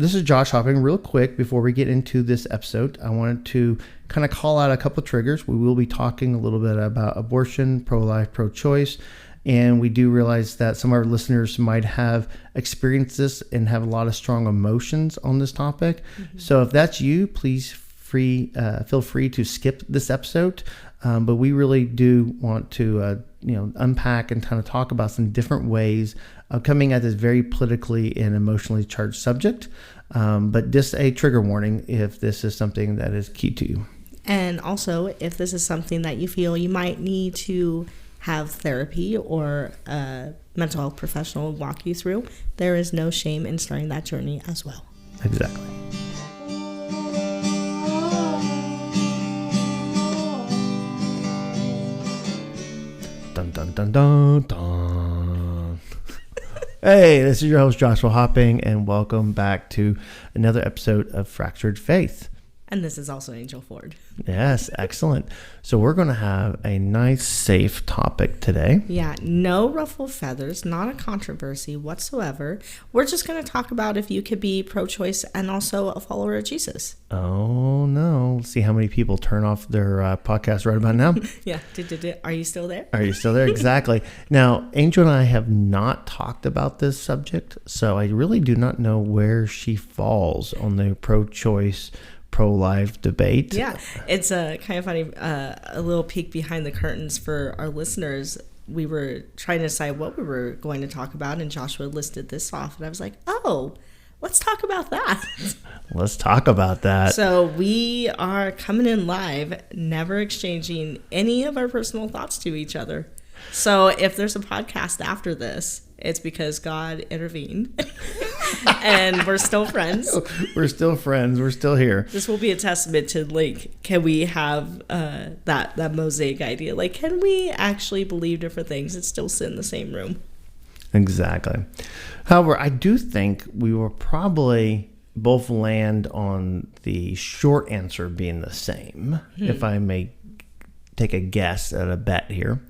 This is Josh hopping real quick before we get into this episode. I wanted to kind of call out a couple of triggers. We will be talking a little bit about abortion, pro-life, pro-choice. And we do realize that some of our listeners might have experienced this and have a lot of strong emotions on this topic. Mm-hmm. So if that's you, please feel free to skip this episode. But we really do want to unpack and kind of talk about some different ways of coming at this very politically and emotionally charged subject. But just a trigger warning if this is something that is key to you. And also, if this is something that you feel you might need to have therapy or a mental health professional walk you through, there is no shame in starting that journey as well. Exactly. Dun, dun, dun, dun, dun. Hey, this is your host Joshua Hopping, and welcome back to another episode of Fractured Faith. And this is also Angel Ford. Yes, excellent. So we're going to have a nice, safe topic today. Yeah, no ruffled feathers, not a controversy whatsoever. We're just going to talk about if you could be pro-choice and also a follower of Jesus. Oh, no. Let's see how many people turn off their podcast right about now. Yeah. Are you still there? Are you still there? Exactly. Now, Angel and I have not talked about this subject, so I really do not know where she falls on the pro-choice pro-life debate. Yeah, it's a kind of funny, a little peek behind the curtains for our listeners. We were trying to decide what we were going to talk about, and Joshua listed this off, and I was like, oh, let's talk about that. Let's talk about that. So we are coming in live, never exchanging any of our personal thoughts to each other. So if there's a podcast after this, it's because God intervened. And we're still friends. We're still friends. We're still here. This will be a testament to, can we have that mosaic idea? Can we actually believe different things and still sit in the same room? Exactly. However, I do think we will probably both land on the short answer being the same, if I may take a guess at a bet here.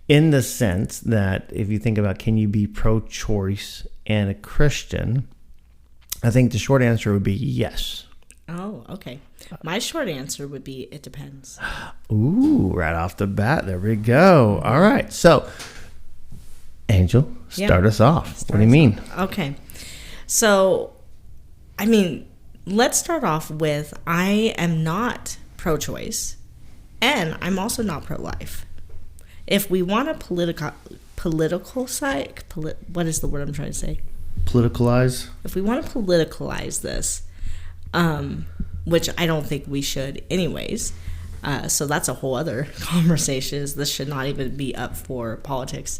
In the sense that if you think about can you be pro-choice and a Christian, I think the short answer would be yes. Oh, okay. My short answer would be it depends. Ooh, right off the bat. There we go. All right. So, Angel, start us off. What do you mean? Okay. So, let's start off with I am not pro-choice and I'm also not pro-life. If we want a political side, what is the word I'm trying to say? Politicalize? If we want to politicalize this, which I don't think we should anyways, so that's a whole other conversation. This should not even be up for politics.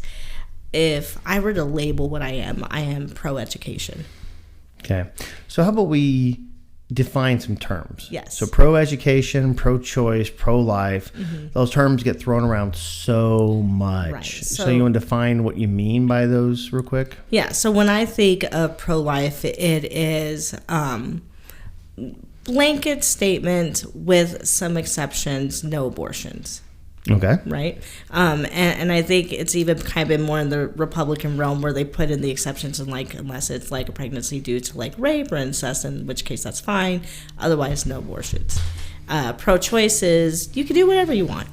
If I were to label what I am pro-education. Okay. So how about we define some terms? Yes. So pro-education, pro-choice, pro-life, those terms get thrown around so much. Right. So you want to define what you mean by those real quick? Yeah. So when I think of pro-life, it is blanket statement with some exceptions, no abortions. Okay. Right. And I think it's even kind of been more in the Republican realm where they put in the exceptions and unless it's a pregnancy due to rape or incest, in which case that's fine. Otherwise, no abortions. Pro-choice is you can do whatever you want.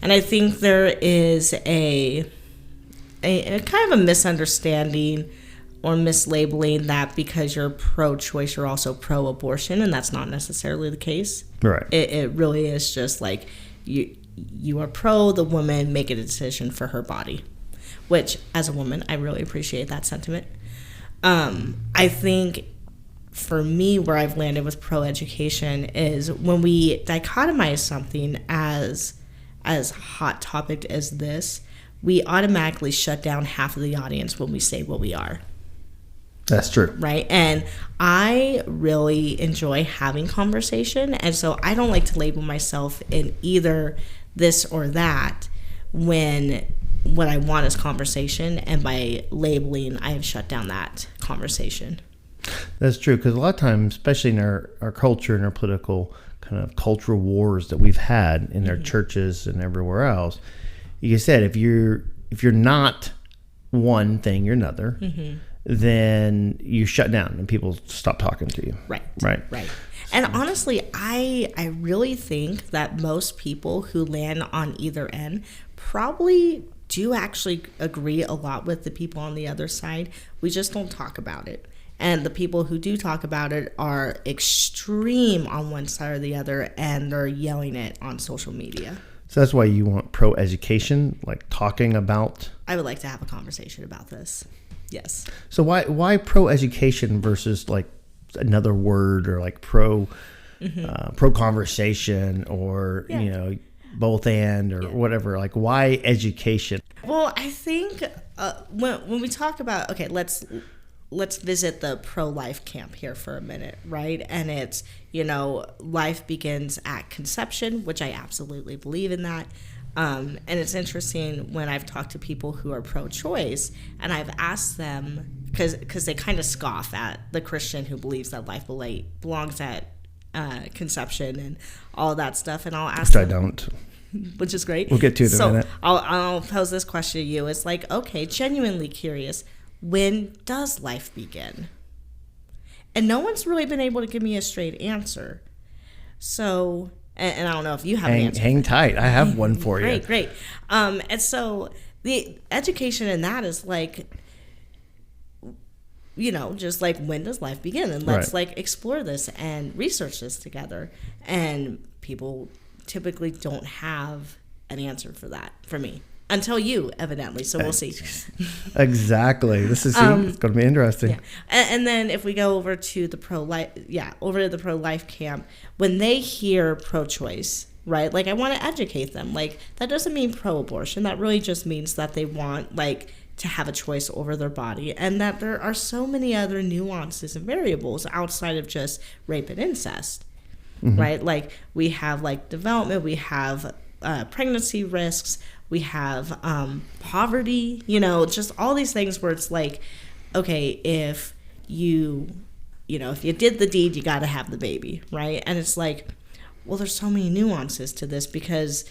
And I think there is a kind of a misunderstanding or mislabeling that because you're pro-choice, you're also pro-abortion, and that's not necessarily the case. Right. It really is just you are pro the woman making a decision for her body, which as a woman, I really appreciate that sentiment. I think for me, where I've landed with pro-education is when we dichotomize something as hot topic as this, we automatically shut down half of the audience when we say what we are. That's true. Right. And I really enjoy having conversation. And so I don't like to label myself in either this or that when what I want is conversation. And by labeling, I have shut down that conversation. That's true. Because a lot of times, especially in our culture and our political kind of cultural wars that we've had in our churches and everywhere else, like you said, if you're not one thing, you're another. then you shut down and people stop talking to you. Right. And honestly, I really think that most people who land on either end probably do actually agree a lot with the people on the other side. We just don't talk about it. And the people who do talk about it are extreme on one side or the other, and they're yelling it on social media. So that's why you want pro-education, like talking about... I would like to have a conversation about this. Yes. So why pro-education versus like another word, or like pro-conversation, or, you know, both and, or whatever? Like, why education? Well, I think when we talk about, okay, let's visit the pro-life camp here for a minute, right? And it's, you know, life begins at conception, which I absolutely believe in that. And it's interesting when I've talked to people who are pro-choice, and I've asked them, because they kind of scoff at the Christian who believes that life belongs at conception and all that stuff, and I'll ask them, I don't. Which is great. We'll get to it in a minute. I'll pose this question to you. It's like, okay, genuinely curious, when does life begin? And no one's really been able to give me a straight answer. So, and I don't know if you have an answer. Hang tight. I have one for you. Great. And so the education in that is like, you know, just like, when does life begin? And let's like explore this and research this together. And people typically don't have an answer for that, for me. Until you, evidently. So we'll see. Exactly. This is it's going to be interesting. Yeah. And then if we go over to the pro-life camp, when they hear pro-choice, right? Like, I want to educate them. Like, that doesn't mean pro-abortion. That really just means that they want, like, to have a choice over their body, and that there are so many other nuances and variables outside of just rape and incest, right? Like, we have, like, development, we have pregnancy risks, we have poverty, you know, just all these things where it's like, okay, if you did the deed, you got to have the baby, right? And it's like, well, there's so many nuances to this, because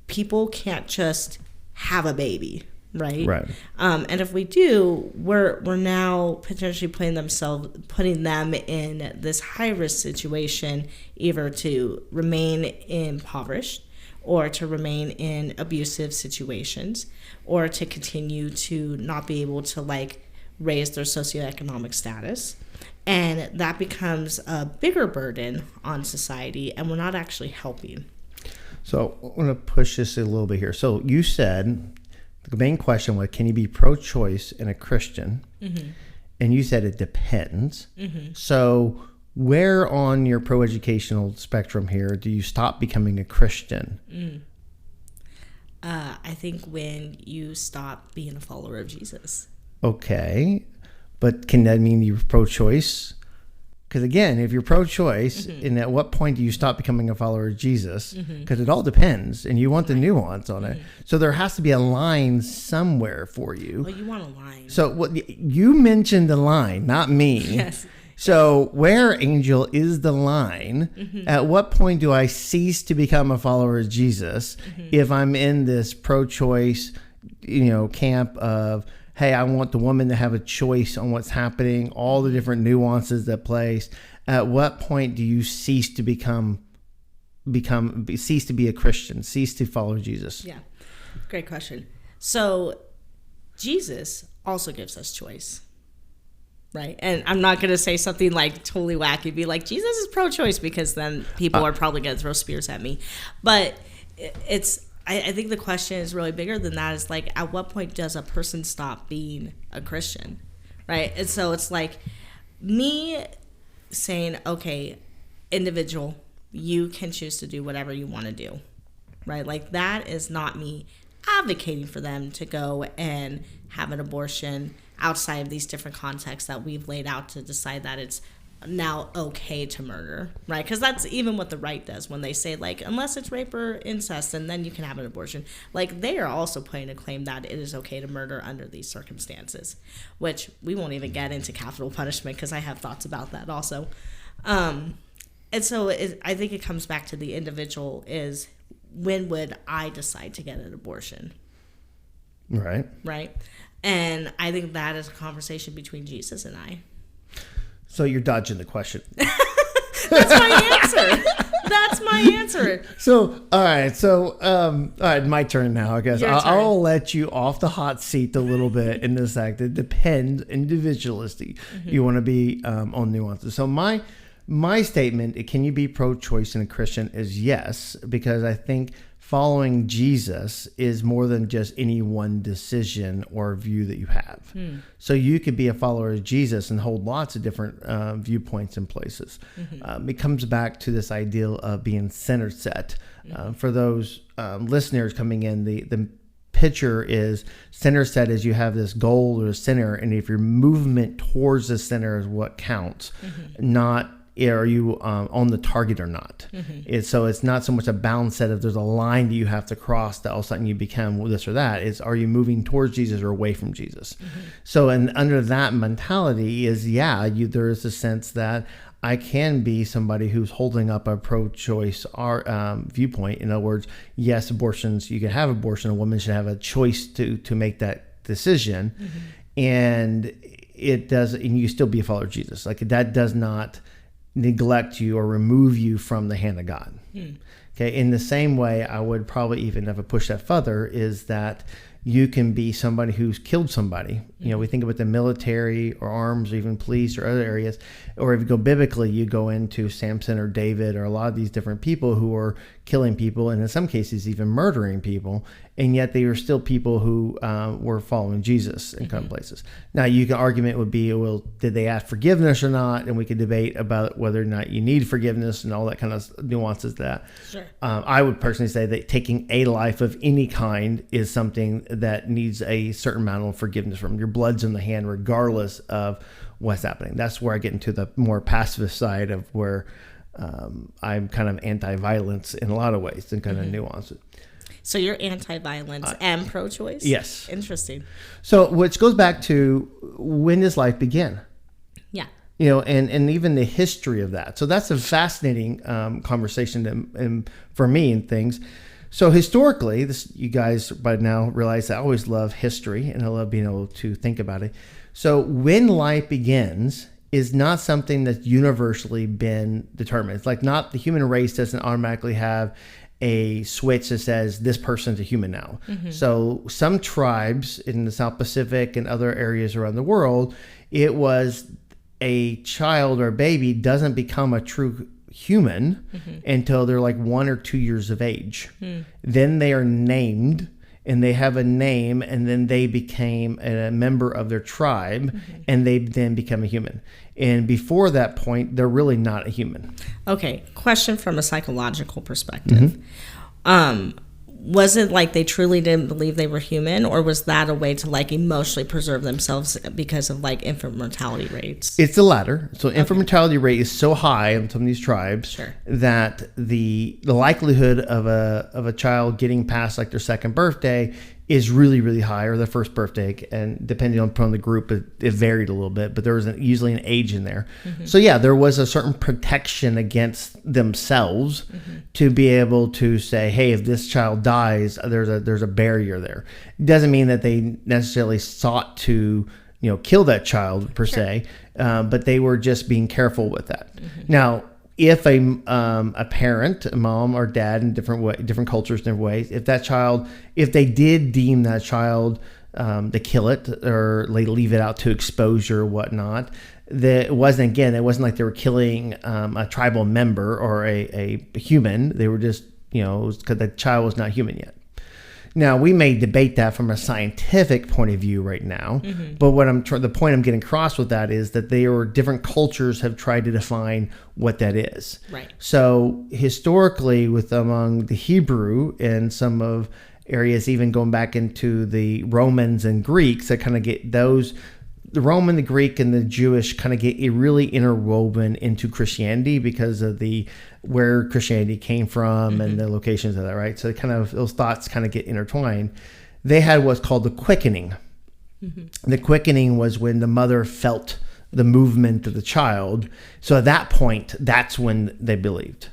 people can't just have a baby, right? And if we do, we're now potentially putting them in this high risk situation, either to remain impoverished, or to remain in abusive situations, or to continue to not be able to, like, raise their socioeconomic status. And that becomes a bigger burden on society, and we're not actually helping. So I'm going to push this a little bit here. So you said the main question was, can you be pro-choice and a Christian? And you said it depends. So where on your pro-educational spectrum here do you stop becoming a Christian? I think when you stop being a follower of Jesus. Okay. But can that mean you're pro-choice? Because again, if you're pro-choice, and at what point do you stop becoming a follower of Jesus? Because it all depends, and you want the nuance on it. So there has to be a line somewhere for you. Well, you want a line. So you mentioned the line, not me. Yes. So where, Angel, is the line? At what point do I cease to become a follower of Jesus if I'm in this pro-choice, camp of, hey, I want the woman to have a choice on what's happening, all the different nuances that place. At what point do you cease to cease to be a Christian, cease to follow Jesus? Yeah, great question. So Jesus also gives us choice. Right. And I'm not going to say something like totally wacky, be like, Jesus is pro-choice, because then people are probably going to throw spears at me. But I think the question is really bigger than that. Is like, at what point does a person stop being a Christian? Right. And so it's like me saying, okay, individual, you can choose to do whatever you want to do. Right. Like, that is not me advocating for them to go and have an abortion outside of these different contexts that we've laid out to decide that it's now okay to murder, right? Because that's even what the right does when they say, like, unless it's rape or incest, and then you can have an abortion. Like, they are also putting a claim that it is okay to murder under these circumstances, which we won't even get into capital punishment, because I have thoughts about that also. And so I think it comes back to the individual is, when would I decide to get an abortion? Right. Right. And I think that is a conversation between Jesus and I. So you're dodging the question. That's my answer. That's my answer. So, all right, my turn now, I guess. Your turn. I'll let you off the hot seat a little bit in this act. It depends, individualistic. You want to be on nuances. So my statement, can you be pro-choice and a Christian, is yes, because I think following Jesus is more than just any one decision or view that you have. So you could be a follower of Jesus and hold lots of different viewpoints and places. It comes back to this ideal of being center set. For those listeners coming in, the picture is center set is you have this goal or center, and if your movement towards the center is what counts, not are you on the target or not? So it's not so much a bound set of there's a line that you have to cross that all of a sudden you become this or that. It's are you moving towards Jesus or away from Jesus? So and under that mentality is there is a sense that I can be somebody who's holding up a pro-choice viewpoint. In other words, yes, abortions, you can have abortion. A woman should have a choice to make that decision. And it does, and you still be a follower of Jesus. Like that does not neglect you or remove you from the hand of God. Okay. In the same way, I would probably even have a push that further is that you can be somebody who's killed somebody. You know, we think about the military or arms or even police or other areas, or if you go biblically, you go into Samson or David or a lot of these different people who are killing people and in some cases even murdering people. And yet they were still people who were following Jesus in kind of places. Now, argument would be, well, did they ask forgiveness or not? And we could debate about whether or not you need forgiveness and all that kind of nuances to that. Sure. I would personally say that taking a life of any kind is something that needs a certain amount of forgiveness from. Your blood's in the hand regardless of what's happening. That's where I get into the more pacifist side of where I'm kind of anti-violence in a lot of ways and kind of nuances. So you're anti-violence and pro-choice? Yes. Interesting. So which goes back to when does life begin? Yeah. You know, and even the history of that. So that's a fascinating conversation for me and things. So historically, you guys by now realize I always love history and I love being able to think about it. So when life begins is not something that's universally been determined. It's like not the human race doesn't automatically have a switch that says this person's a human now. So some tribes in the South Pacific and other areas around the world, it was a child or a baby doesn't become a true human until they're like 1 or 2 years of age. Then they are named and they have a name, and then they became a member of their tribe, and they then become a human. And before that point, they're really not a human. Okay, question from a psychological perspective. Was it like they truly didn't believe they were human, or was that a way to like emotionally preserve themselves because of like infant mortality rates? It's the latter. So infant mortality rate is so high in some of these tribes that the likelihood of a child getting past like their second birthday is really, really high, or their first birthday, and depending on the group, it varied a little bit, but there was usually an age in there. So yeah, there was a certain protection against themselves to be able to say, hey, if this child dies, there's a barrier there. It doesn't mean that they necessarily sought to kill that child per se, but they were just being careful with that. Now, if a parent, a mom or dad in different cultures, different ways, if they did deem that child to kill it or leave it out to exposure or whatnot, it wasn't like they were killing a tribal member or a human. They were just, because the child was not human yet. Now, we may debate that from a scientific point of view right now, but the point I'm getting across with that is that different cultures have tried to define what that is. Right. So historically, among the Hebrew and some of areas, even going back into the Romans and Greeks, that kind of get those. The Roman, the Greek, and the Jewish kind of get really interwoven into Christianity because of where Christianity came from and the locations of that, right? So those thoughts kind of get intertwined. They had what's called the quickening. The quickening was when the mother felt the movement of the child. So at that point, that's when they believed.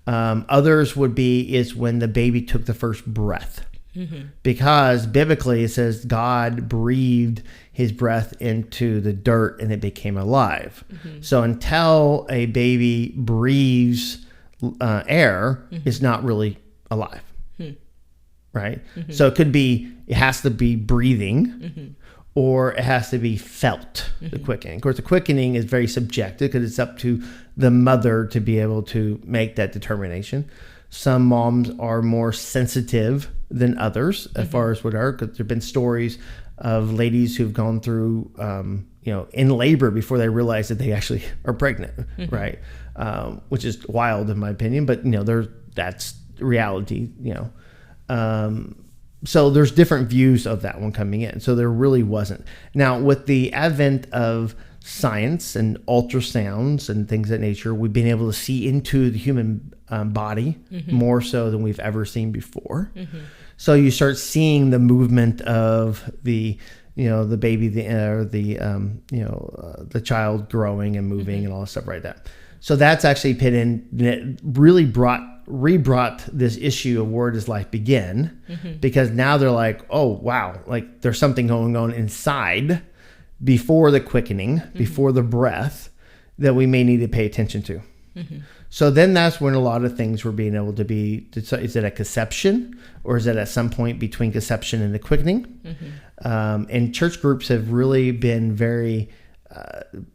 Others is when the baby took the first breath. because biblically it says God breathed his breath into the dirt and it became alive. So until a baby breathes air, it's not really alive, right? So it has to be breathing, or it has to be felt, the quickening. Of course, the quickening is very subjective because it's up to the mother to be able to make that determination. Some moms are more sensitive than others as far as what are, because there have been stories of ladies who've gone through, in labor before they realize that they actually are pregnant, right? Which is wild in my opinion, but that's reality, So there's different views of that one coming in. So there really wasn't. Now, with the advent of science and ultrasounds and things of that nature, we've been able to see into the human body more so than we've ever seen before. So you start seeing the movement of the baby, the child growing and moving and all that stuff like that. So that's actually really rebrought this issue of where does life begin, because now they're like, oh wow, like there's something going on inside before the quickening, before the breath, that we may need to pay attention to. So then that's when a lot of things were being able to be, is it a conception, or is it at some point between conception and the quickening? And church groups have really been very,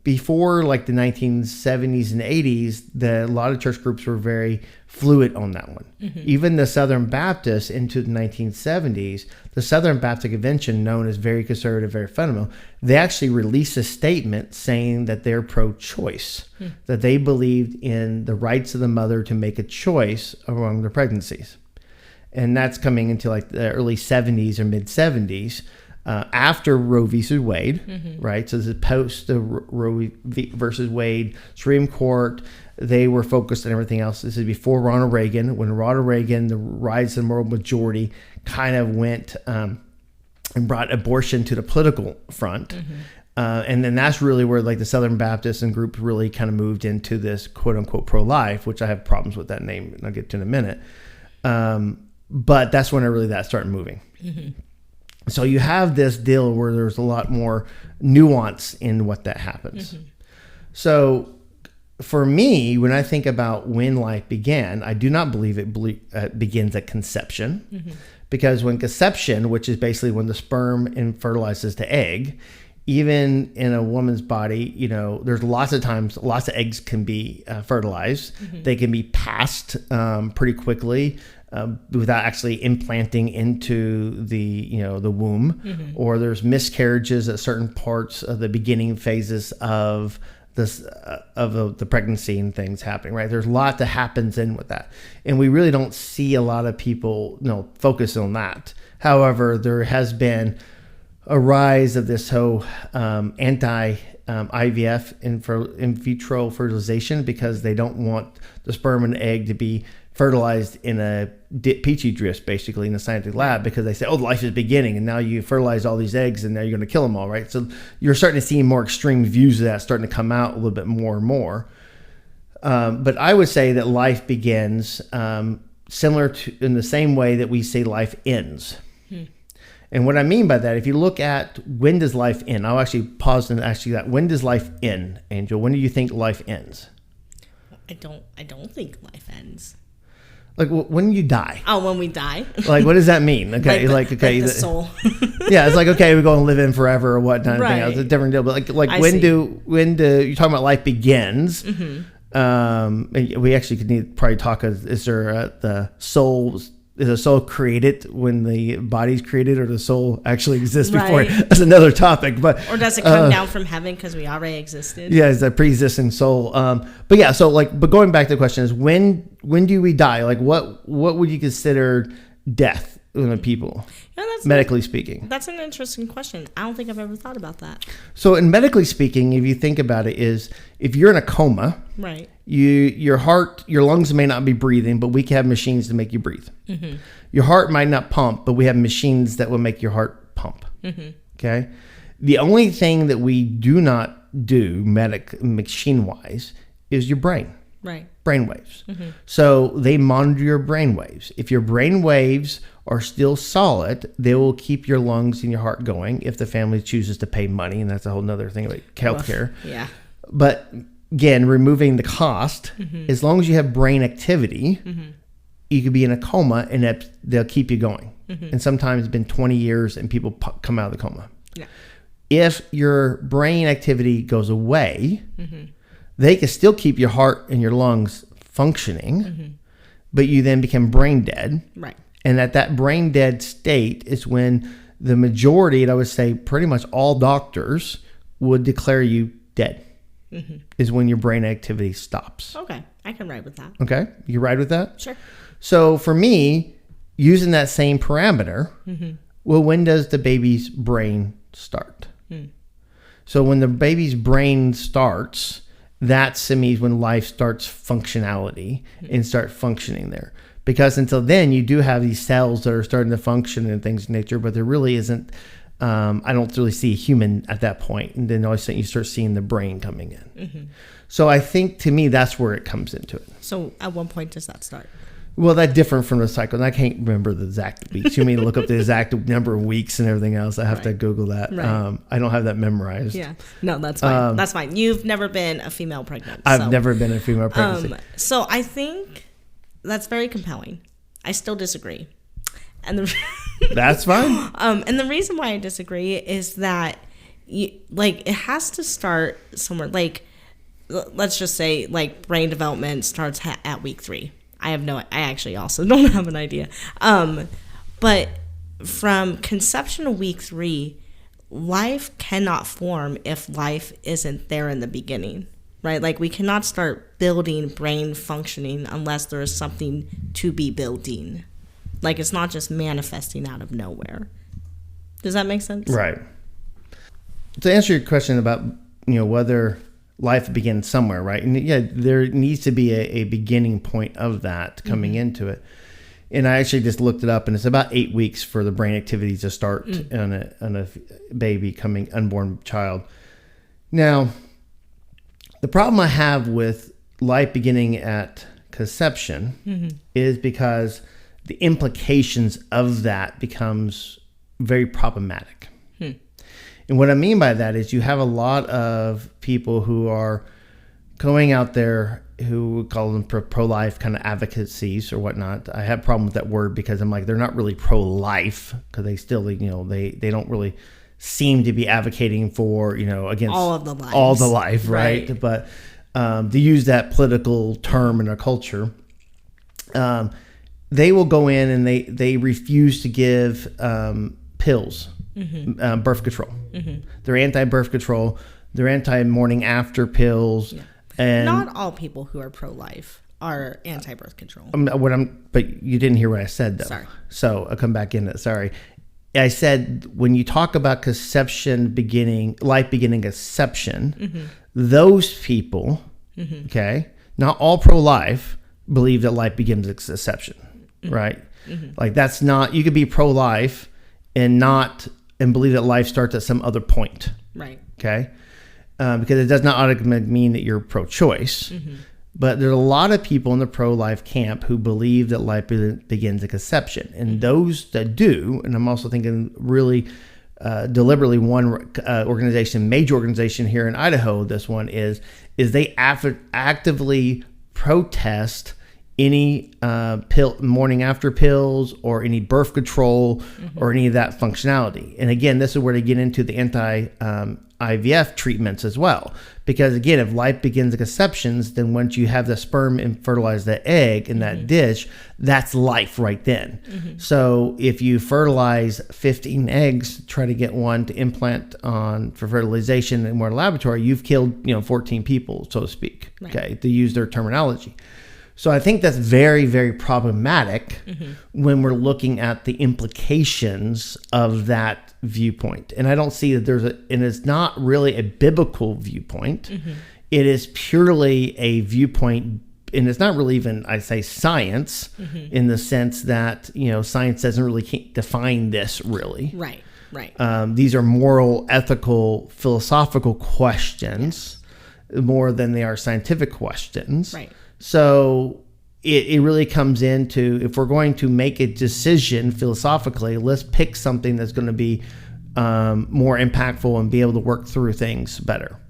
before like the 1970s and 80s, a lot of church groups were very fluid on that one. Even the Southern Baptists into the 1970s, the Southern Baptist Convention, known as very conservative, very fundamental, they actually released a statement saying that they're pro-choice, that they believed in the rights of the mother to make a choice among their pregnancies. And that's coming into like the early 70s or mid 70s. After Roe v. Wade, right? So this is post the Roe versus Wade Supreme Court. They were focused on everything else. This is before Ronald Reagan. When Ronald Reagan, the rise of the moral majority, kind of went and brought abortion to the political front. And then that's really where like the Southern Baptists and groups really kind of moved into this quote unquote pro-life, which I have problems with that name, and I'll get to in a minute. But that's when that started moving. So you have this deal where there's a lot more nuance in what that happens. So for me, when I think about when life began, I do not believe it begins at conception, because when conception, which is basically when the sperm fertilizes the egg, even in a woman's body, there's lots of times, lots of eggs can be fertilized. They can be passed pretty quickly. Without actually implanting into the womb, or there's miscarriages at certain parts of the beginning phases of this of the pregnancy and things happening. Right, there's a lot that happens in with that, and we really don't see a lot of people focus on that. However, there has been a rise of this whole anti IVF in vitro fertilization, because they don't want the sperm and egg to be fertilized in a petri dish, basically in a scientific lab, because they say, oh, life is beginning, and now you fertilize all these eggs and now you're going to kill them all, right? So you're starting to see more extreme views of that starting to come out a little bit more and more. But I would say that life begins similar to, in the same way that we say life ends. And what I mean by that, if you look at when does life end, I'll actually pause and ask you that. When does life end, Angel? When do you think life ends? I don't think life ends. Like when you die. Oh, when we die. Like, what does that mean? Okay, like the soul. Yeah, it's like, okay, we go and live in forever or whatnot. Right. It's a different deal. But like when do you're talking about life begins? We actually could need probably talk. Is there the soul? Is the soul created when the body's created, or the soul actually exists before? Right. That's another topic. But or does it come down from heaven because we already existed? Yeah, it's a pre-existing soul. But yeah, so but going back to the question is when do we die? Like what would you consider death in the people? Medically speaking. That's an interesting question. I don't think I've ever thought about that. So in medically speaking, if you think about it, is if you're in a coma, right? Your heart, your lungs may not be breathing, but we can have machines to make you breathe. Your heart might not pump, but we have machines that will make your heart pump. Okay. The only thing that we do not do machine wise is your brain. Right. Brain waves. So they monitor your brain waves. If your brain waves are still solid, they will keep your lungs and your heart going if the family chooses to pay money, and that's a whole nother thing about healthcare. Yeah. But again, removing the cost, as long as you have brain activity, you could be in a coma and they'll keep you going. And sometimes it's been 20 years and people come out of the coma. Yeah. If your brain activity goes away, they can still keep your heart and your lungs functioning, but you then become brain dead. Right. And at that brain dead state is when the majority, and I would say pretty much all doctors, would declare you dead. Is when your brain activity stops. Okay. I can ride with that. Okay? You ride with that? Sure. So for me, using that same parameter, well, when does the baby's brain start? So when the baby's brain starts, that's to me when life starts functionality and start functioning there. Because until then, you do have these cells that are starting to function and things of nature, but there really isn't, I don't really see a human at that point. And then all of a sudden you start seeing the brain coming in. So I think to me, that's where it comes into it. So at what point does that start? Well, that's different from the cycle. And I can't remember the exact weeks. You mean look up the exact number of weeks and everything else. I have to Google that. Right. I don't have that memorized. Yeah. No, that's fine. That's fine. You've never been a female pregnant. I've never been a female pregnancy. So I think that's very compelling. I still disagree. And that's fine. And the reason why I disagree is that it has to start somewhere. Like, let's just say brain development starts at week 3. I actually also don't have an idea. But from conception to week 3, life cannot form if life isn't there in the beginning, right? Like, we cannot start building brain functioning unless there is something to be building. Like, it's not just manifesting out of nowhere. Does that make sense? Right. To answer your question about, whether life begins somewhere, right? And yeah, there needs to be a beginning point of that coming into it. And I actually just looked it up, and it's about 8 weeks for the brain activity to start on a baby unborn child. Now, the problem I have with life beginning at conception is because the implications of that becomes very problematic. And what I mean by that is you have a lot of people who are going out there who would call them pro-life kind of advocacies or whatnot. I have a problem with that word because I'm like, they're not really pro-life because they still, they don't really seem to be advocating for, against all of the lives. All the life, right? But to use that political term in our culture, they will go in and they refuse to give pills. Birth control. They're anti-birth control. They're anti-morning after pills. Yeah. And not all people who are pro-life are anti-birth control. But you didn't hear what I said, though. Sorry. So I'll come back in it. Sorry. I said when you talk about conception life beginning conception, those people, okay, not all pro-life believe that life begins at conception, right? Like that's not, you could be pro-life and believe that life starts at some other point. Right. Okay. Because it does not automatically mean that you're pro-choice. But there are a lot of people in the pro-life camp who believe that life begins at conception. And those that do, and I'm also thinking really deliberately one major organization here in Idaho, this one is they actively protest any morning after pills or any birth control or any of that functionality. And again, this is where they get into the anti-IVF treatments as well. Because again, if life begins at conceptions, then once you have the sperm and fertilize the egg in that dish, that's life right then. So if you fertilize 15 eggs, try to get one to implant for fertilization in more laboratory, you've killed 14 people, so to speak, okay, to use their terminology. So I think that's very, very problematic when we're looking at the implications of that viewpoint. And I don't see that and it's not really a biblical viewpoint. It is purely a viewpoint, and it's not really even, I say, science in the sense that, science doesn't really define this really. Right, right. These are moral, ethical, philosophical questions more than they are scientific questions. Right. So it really comes into, if we're going to make a decision philosophically, let's pick something that's going to be more impactful and be able to work through things better.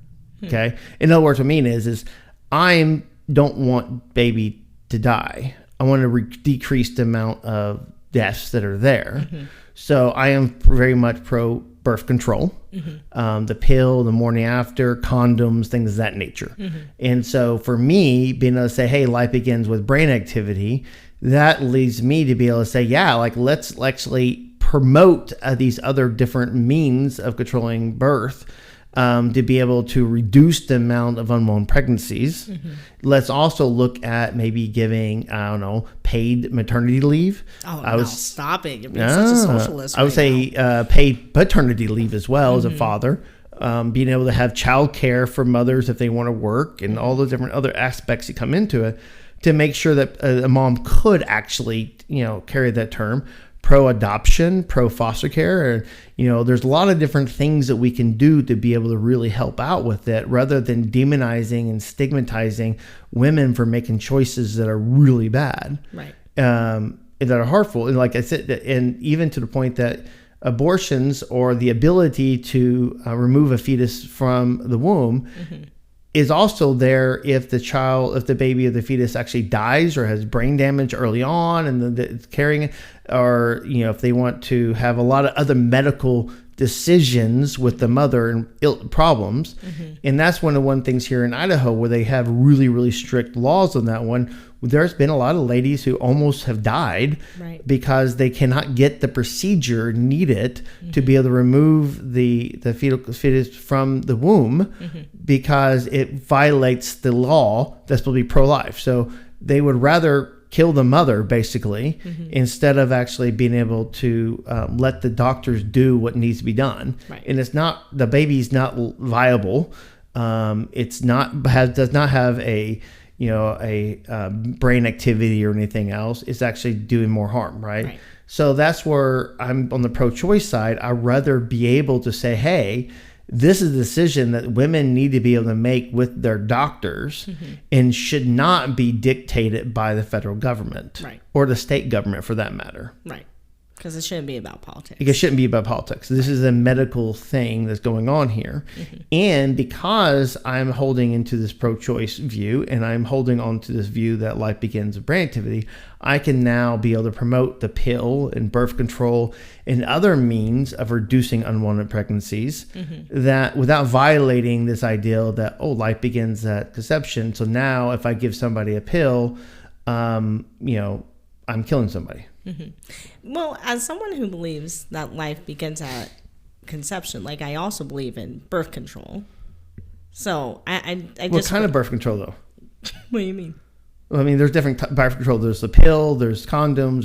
Okay. In other words, what I mean is I don't want baby to die. I want to decrease the amount of deaths that are there. So I am very much pro birth control, the pill, the morning after, condoms, things of that nature. And so for me, being able to say, hey, life begins with brain activity, that leads me to be able to say, yeah, like let's actually promote these other different means of controlling birth, to be able to reduce the amount of unwanted pregnancies. Let's also look at maybe giving, I don't know, paid maternity leave. Stop it. You're being such a socialist. I would say paid paternity leave as well as a father. Being able to have child care for mothers if they want to work, and all those different other aspects that come into it to make sure that a mom could actually, carry that term. Pro-adoption, pro-foster care. There's a lot of different things that we can do to be able to really help out with it, rather than demonizing and stigmatizing women for making choices that are really bad, right? That are harmful. And like I said, and even to the point that abortions, or the ability to remove a fetus from the womb, is also there if the baby or the fetus actually dies or has brain damage early on and it's carrying it, or, if they want to have a lot of other medical decisions with the mother and problems. And that's one things here in Idaho where they have really, really strict laws on that one. There's been a lot of ladies who almost have died because they cannot get the procedure needed to be able to remove the fetus from the womb because it violates the law that's supposed to be pro-life. So they would rather kill the mother, basically, instead of actually being able to let the doctors do what needs to be done. And the baby's not viable. Does not have a brain activity or anything else. It's actually doing more harm, right? So that's where I'm on the pro-choice side. I'd rather be able to say, hey, this is a decision that women need to be able to make with their doctors and should not be dictated by the federal government or the state government for that matter. Right. Because it shouldn't be about politics. It shouldn't be about politics. This is a medical thing that's going on here. And because I'm holding into this pro-choice view, and I'm holding on to this view that life begins with brain activity, I can now be able to promote the pill and birth control and other means of reducing unwanted pregnancies that without violating this ideal that, life begins at conception. So now if I give somebody a pill, I'm killing somebody. Well, as someone who believes that life begins at conception, like I also believe in birth control. So I what kind of birth control though? What do you mean? Well, I mean, there's different birth control. There's the pill, there's condoms,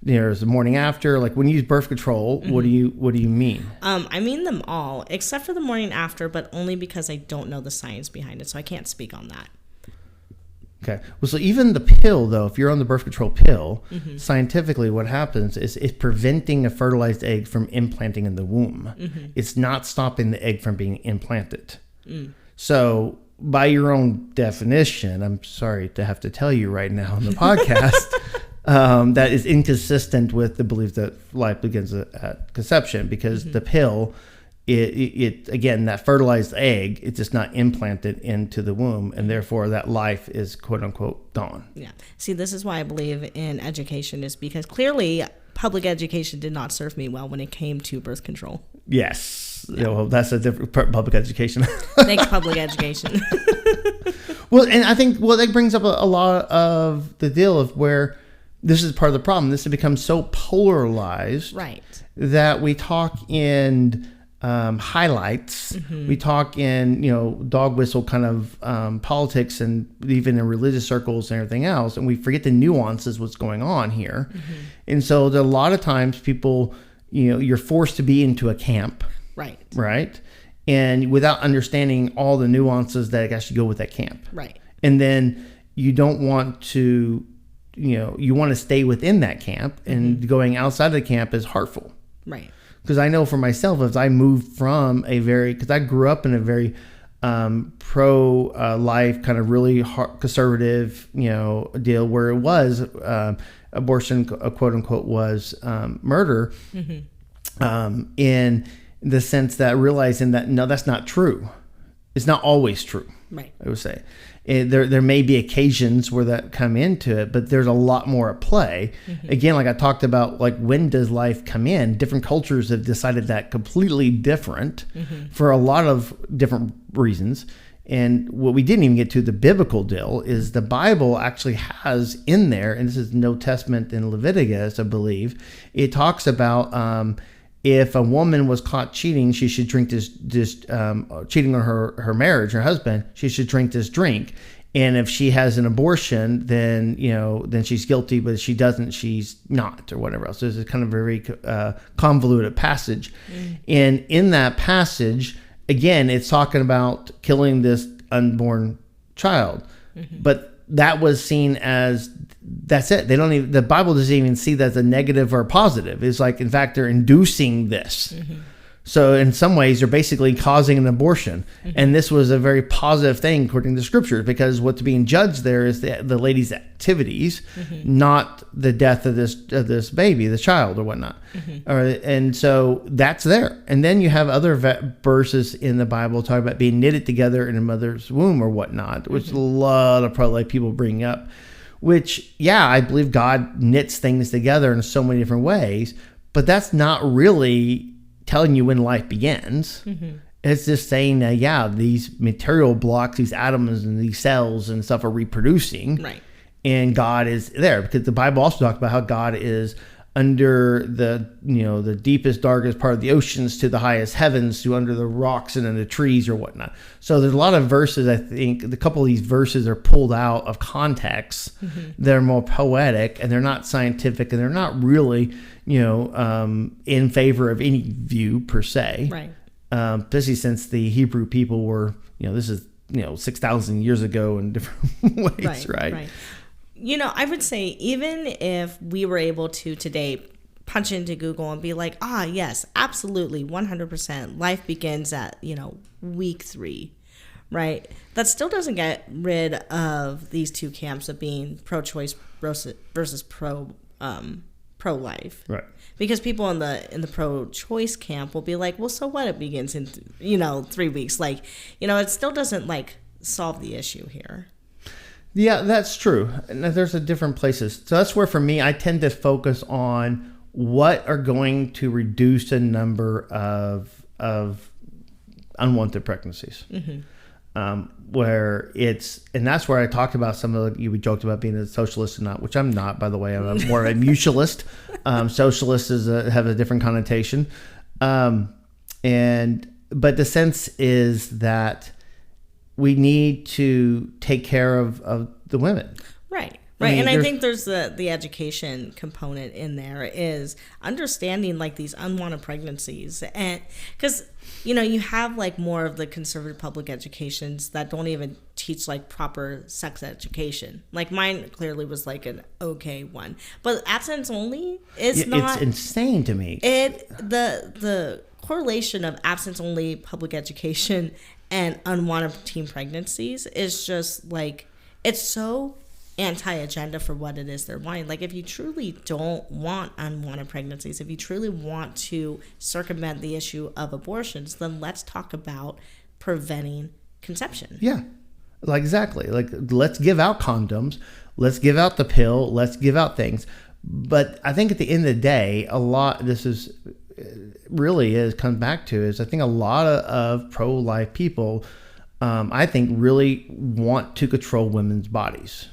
there's the morning after. Like when you use birth control, what do you mean? I mean them all, except for the morning after, but only because I don't know the science behind it, so I can't speak on that. Okay. Well, so even the pill, though, if you're on the birth control pill, scientifically what happens is it's preventing a fertilized egg from implanting in the womb. It's not stopping the egg from being implanted. So by your own definition, I'm sorry to have to tell you right now on the podcast, that is inconsistent with the belief that life begins at conception, because the pill, it again, that fertilized egg, it's just not implanted into the womb, and therefore that life is quote unquote gone. Yeah. See, this is why I believe in education, is because clearly public education did not serve me well when it came to birth control. Yes. Yeah. Well, that's a different public education. Thanks, public education. Well, and I think, that brings up a lot of the deal of where this is part of the problem. This has become so polarized, right, that we talk in highlights. We talk in, dog whistle kind of politics, and even in religious circles and everything else. And we forget the nuances, what's going on here. And so a lot of times people, you're forced to be into a camp. Right. And without understanding all the nuances that actually go with that camp. Right. And then you don't want to, you want to stay within that camp, and going outside of the camp is hurtful. Right. Because I know for myself, as I moved from because I grew up in a very pro-life kind of really conservative, deal where it was abortion, quote unquote, was murder, in the sense that realizing that no, that's not true. It's not always true. Right. I would say there may be occasions where that come into it, but there's a lot more at play. Again, like I talked about, like when does life come in? Different cultures have decided that completely different for a lot of different reasons. And what we didn't even get to, the biblical deal, is the Bible actually has in there, and this is New Testament in Leviticus, I believe, it talks about if a woman was caught cheating, she should drink this cheating on her marriage, her husband, she should drink this drink. And if she has an abortion, then she's guilty, but if she doesn't, she's not, or whatever else. So it's a kind of very convoluted passage. And in that passage, again, it's talking about killing this unborn child, but that was seen as, that's it. The Bible doesn't even see that as a negative or a positive. It's like, in fact, they're inducing this. So in some ways, they're basically causing an abortion. And this was a very positive thing according to Scripture, because what's being judged there is the lady's activities, not the death of this baby, the child or whatnot. And so that's there. And then you have other verses in the Bible talking about being knitted together in a mother's womb or whatnot, which a lot of pro-life people bring up. Which, yeah, I believe God knits things together in so many different ways, but that's not really telling you when life begins. It's just saying that, yeah, these material blocks, these atoms and these cells and stuff are reproducing. Right. And God is there, because the Bible also talks about how God is under the deepest, darkest part of the oceans to the highest heavens, to under the rocks and in the trees or whatnot. So there's a lot of verses, I think, a couple of these verses are pulled out of context. They're more poetic and they're not scientific, and they're not really, in favor of any view per se. Right. Especially since the Hebrew people were, this is, 6,000 years ago in different ways, right? I would say, even if we were able to today punch into Google and be like, yes, absolutely, 100%, life begins at, week 3, right? That still doesn't get rid of these two camps of being pro-choice versus pro-life. Right. Because people in the pro-choice camp will be like, well, so what? It begins in, 3 weeks. Like, it still doesn't, solve the issue here. Yeah, that's true. And there's different places. So that's where, for me, I tend to focus on what are going to reduce the number of unwanted pregnancies. Where and that's where I talked about some of we joked about being a socialist and not, which I'm not, by the way. I'm more a mutualist. Socialist have a different connotation. But the sense is that we need to take care of the women. Right. Right. And I think there's the education component in there, is understanding these unwanted pregnancies. And because, you have more of the conservative public educations that don't even teach proper sex education. Mine clearly was an okay one, but abstinence only is not. It's insane to me. The correlation of abstinence only public education and unwanted teen pregnancies is just it's so anti-agenda for what it is they're wanting. If you truly don't want unwanted pregnancies, if you truly want to circumvent the issue of abortions, then let's talk about preventing conception. Yeah, exactly. Let's give out condoms, let's give out the pill, let's give out things. But I think at the end of the day, comes back to is I think a lot of pro-life people, I think, really want to control women's bodies.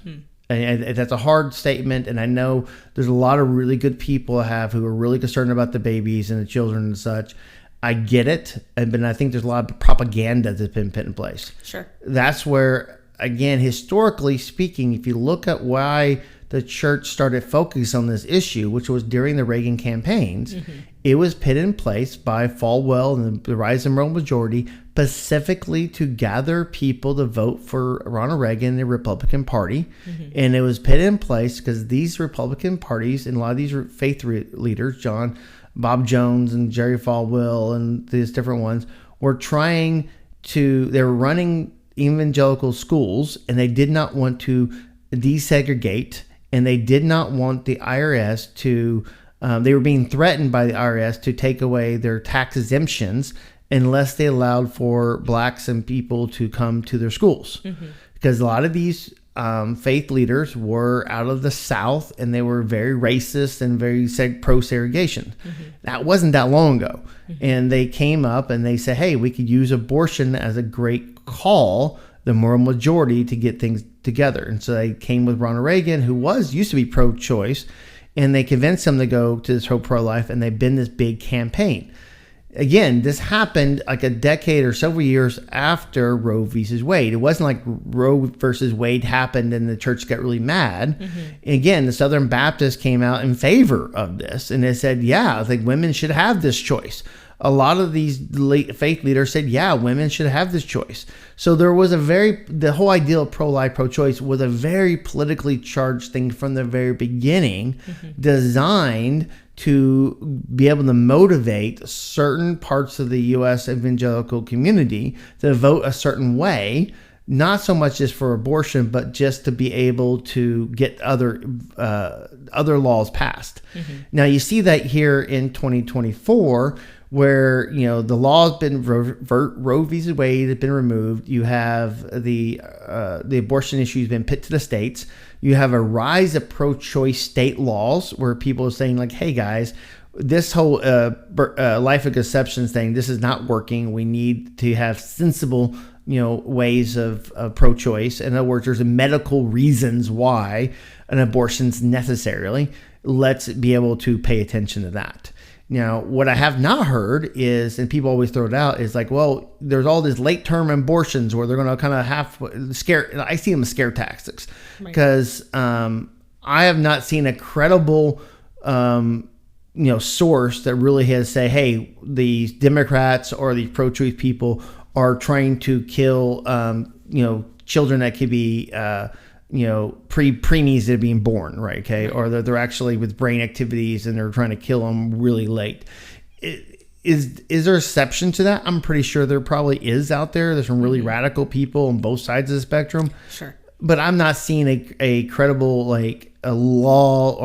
And that's a hard statement, and I know there's a lot of really good people who are really concerned about the babies and the children and such. I get it, but I think there's a lot of propaganda that's been put in place. Sure. That's where, again, historically speaking, if you look at why the church started focusing on this issue, which was during the Reagan campaigns, it was put in place by Falwell and the Rise and Moral Majority, specifically to gather people to vote for Ronald Reagan and the Republican Party. And it was put in place because these Republican parties and a lot of these faith leaders, Bob Jones and Jerry Falwell and these different ones, were trying they were running evangelical schools, and they did not want to desegregate, and they did not want the IRS to, they were being threatened by the IRS to take away their tax exemptions unless they allowed for blacks and people to come to their schools. Because a lot of these faith leaders were out of the South, and they were very racist and very pro-segregation. That wasn't that long ago. And they came up and they said, hey, we could use abortion as a great call, the moral majority, to get things together. And so they came with Ronald Reagan, who used to be pro-choice, and they convinced him to go to this whole pro-life, and they've been this big campaign. Again, this happened like a decade or several years after Roe versus Wade. It wasn't like Roe versus Wade happened and the church got really mad. Again, the Southern Baptists came out in favor of this, and they said, yeah, I think women should have this choice. A lot of these faith leaders said, yeah, women should have this choice. So there was the whole idea of pro-life, pro-choice was a very politically charged thing from the very beginning, designed to be able to motivate certain parts of the U.S. evangelical community to vote a certain way, not so much just for abortion, but just to be able to get other laws passed. Now, you see that here in 2024, where the law has been Roe v. Wade has been removed. You have the abortion issue has been put to the states. You have a rise of pro-choice state laws where people are saying like, hey guys, this whole life of conception thing, this is not working. We need to have sensible ways of pro-choice. In other words, there's medical reasons why an abortion's necessarily. Let's be able to pay attention to that. Now, what I have not heard is, and people always throw it out, is like, well, there's all these late-term abortions where they're going to kind of have scare. I see them as scare tactics because I have not seen a credible, source that really has say, hey, these Democrats or these pro-choice people are trying to kill, children that could be, preemies that are being born, right? Okay. Or they're actually with brain activities and they're trying to kill them really late. Is there exception to that? I'm pretty sure there probably is out there. There's some really radical people on both sides of the spectrum. Sure. But I'm not seeing a credible, like a law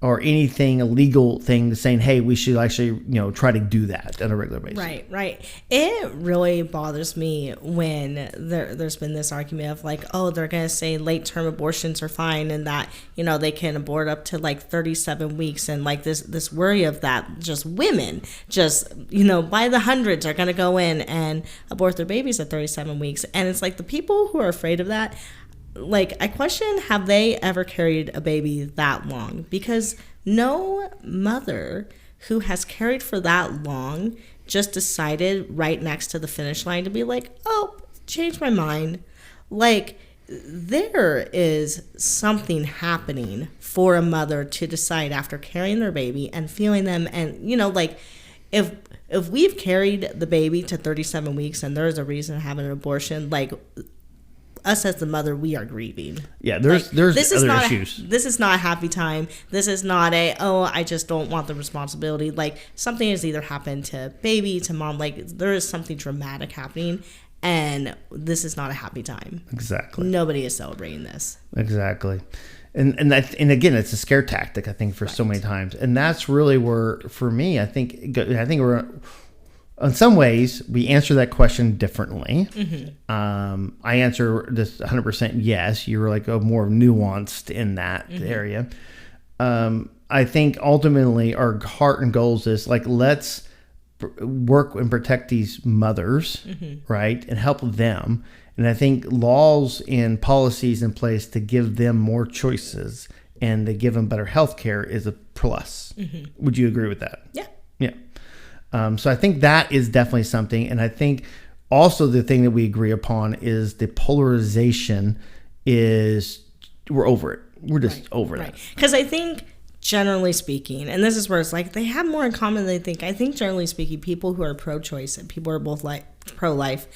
or anything, a legal thing saying, hey, we should actually, try to do that on a regular basis. Right. It really bothers me when there's been this argument of like, oh, they're going to say late-term abortions are fine and that, they can abort up to like 37 weeks. And like this worry of that just women by the hundreds are going to go in and abort their babies at 37 weeks. And it's like the people who are afraid of that, like, I question, have they ever carried a baby that long? Because no mother who has carried for that long just decided right next to the finish line to be like, oh, change my mind. Like, there is something happening for a mother to decide after carrying their baby and feeling them. And, if we've carried the baby to 37 weeks and there's a reason to have an abortion, like, us as the mother, we are grieving. Yeah, there's other issues. This is not a happy time. This is not I just don't want the responsibility. Like, something has either happened to baby, to mom. Like, there is something dramatic happening, and this is not a happy time. We're Nobody is celebrating this. Exactly. And again, it's a scare tactic, I think, for so many times. And that's really where, for me, I think we're... In some ways, we answer that question differently. I answer this 100% yes. You were like more nuanced in that area. I think ultimately our heart and goals is like, let's work and protect these mothers, right, and help them. And I think laws and policies in place to give them more choices and to give them better health care is a plus. Would you agree with that? Yeah. Yeah. So I think that is definitely something. And I think also the thing that we agree upon is the polarization is we're over it. We're just over that. Because I think generally speaking, and this is where it's like they have more in common than they think. I think generally speaking, people who are pro-choice and people who are both pro-life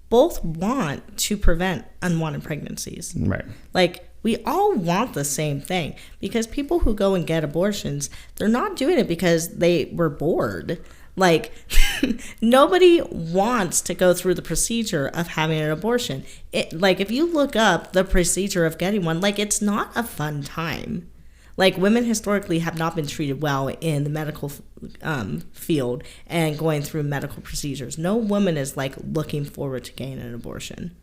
both want to prevent unwanted pregnancies. Right. Like, we all want the same thing because people who go and get abortions, they're not doing it because they were bored. Like, Nobody wants to go through the procedure of having an abortion. Like, if you look up the procedure of getting one, like, it's not a fun time. Like, women historically have not been treated well in the medical field and going through medical procedures. No woman is, like, looking forward to getting an abortion.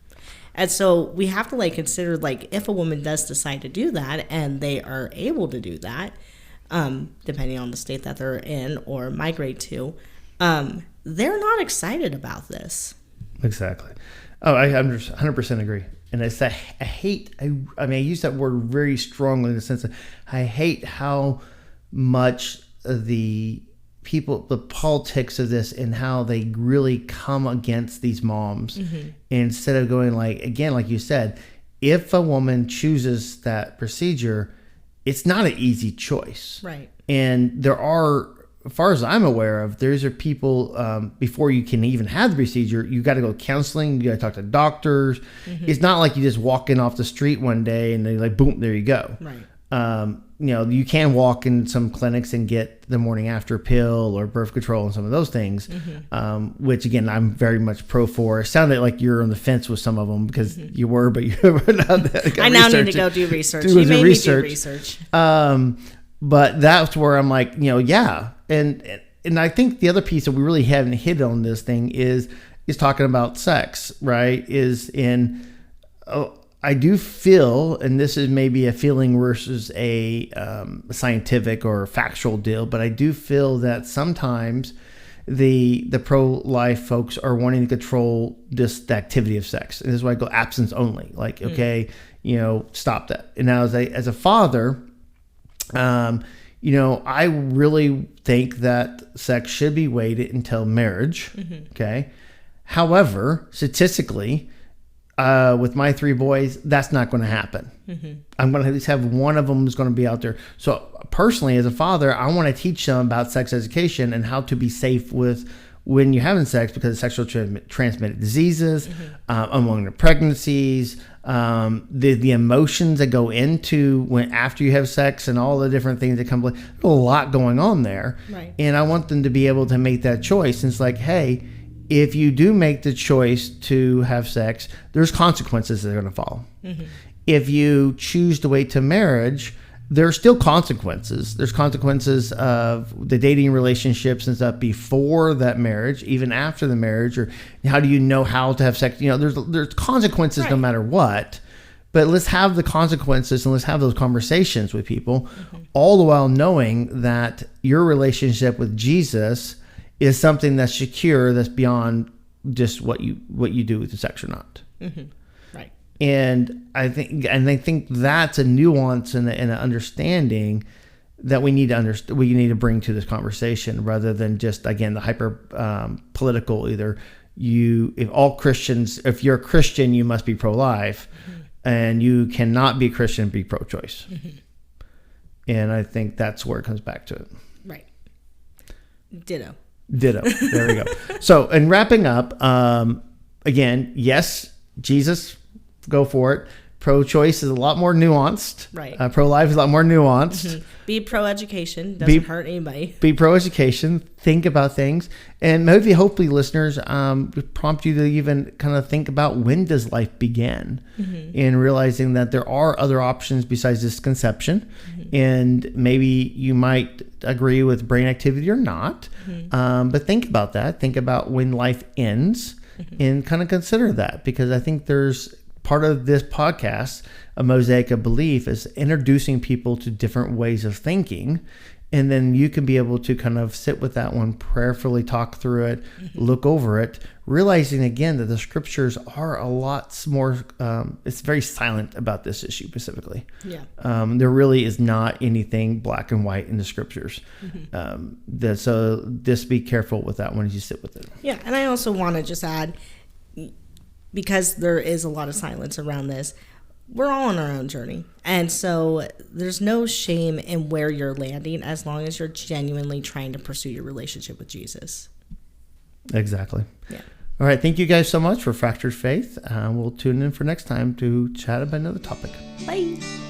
And so we have to, like, consider, like, if a woman does decide to do that and they are able to do that, depending on the state that they're in or migrate to, they're not excited about this. Exactly. Oh, I 100% agree. And I hate, I mean, I use that word very strongly in the sense that I hate how much the politics of this and how they really come against these moms. Mm-hmm. Instead of going, like, again, like you said, if a woman chooses that procedure, it's not an easy choice. Right. And there are, as far as I'm aware of, there's people, before you can even have the procedure, you got to go counseling, you got to talk to doctors. Mm-hmm. It's not like you just walk in off the street one day and they like, boom, there you go. Right. You know, you can walk in some clinics and get the morning after pill or birth control and some of those things, mm-hmm. Which again, I'm very much pro for. It sounded like you're on the fence with some of them because mm-hmm. you were, but you I now need to go do research. You made me do research. But that's where I'm like, you know, yeah. And I think the other piece that we really haven't hit on this thing is talking about sex, right? I do feel, and this is maybe a feeling versus a scientific or factual deal, but I do feel that sometimes the pro-life folks are wanting to control the activity of sex. And this is why I go abstinence only. Like, okay, you know, stop that. And now as a father, you know, I really think that sex should be waited until marriage. Mm-hmm. Okay. However, statistically, with my 3 boys, that's not going to happen. Mm-hmm. I'm going to at least have one of them who's going to be out there. So personally, as a father, I want to teach them about sex education and how to be safe with when you're having sex because of sexual transmitted diseases, mm-hmm. Among the pregnancies, the emotions that go into after you have sex and all the different things that come. There's a lot going on there. Right. And I want them to be able to make that choice. And it's like, hey, if you do make the choice to have sex, there's consequences that are going to follow. Mm-hmm. If you choose to wait to marriage, there are still consequences. There's consequences of the dating relationships and stuff before that marriage, even after the marriage, or how do you know how to have sex? You know, there's consequences no matter what. But let's have the consequences and let's have those conversations with people, mm-hmm. all the while knowing that your relationship with Jesus is something that's secure, that's beyond just what you do with the sex or not. Mm-hmm. Right. And I think that's a nuance and an understanding that we need to bring to this conversation, rather than just, again, the hyper political. Either if you're a Christian, you must be pro-life, mm-hmm. and you cannot be a Christian and be pro-choice. Mm-hmm. And I think that's where it comes back to it. Right. Ditto. There we go. So, in wrapping up, again, yes, Jesus, go for it. Pro-choice is a lot more nuanced. Right. Pro-life is a lot more nuanced. Mm-hmm. Be pro-education. Doesn't hurt anybody. Be pro-education. Think about things. And maybe, hopefully, listeners, prompt you to even kind of think about, when does life begin? Mm-hmm. And realizing that there are other options besides just conception. Mm-hmm. And maybe you might agree with brain activity or not. Mm-hmm. But think about that. Think about when life ends, mm-hmm. and kind of consider that. Because I think there's part of this podcast, A Mosaic of Belief, is introducing people to different ways of thinking. And then you can be able to kind of sit with that one, prayerfully talk through it, mm-hmm. look over it, realizing again that the scriptures are a lot more, it's very silent about this issue specifically. Yeah. There really is not anything black and white in the scriptures. Mm-hmm. So just be careful with that one as you sit with it. Yeah. And I also want to just add, because there is a lot of silence around this, we're all on our own journey. And so there's no shame in where you're landing, as long as you're genuinely trying to pursue your relationship with Jesus. Exactly. Yeah. All right. Thank you guys so much for Fractured Faith. We'll tune in for next time to chat about another topic. Bye.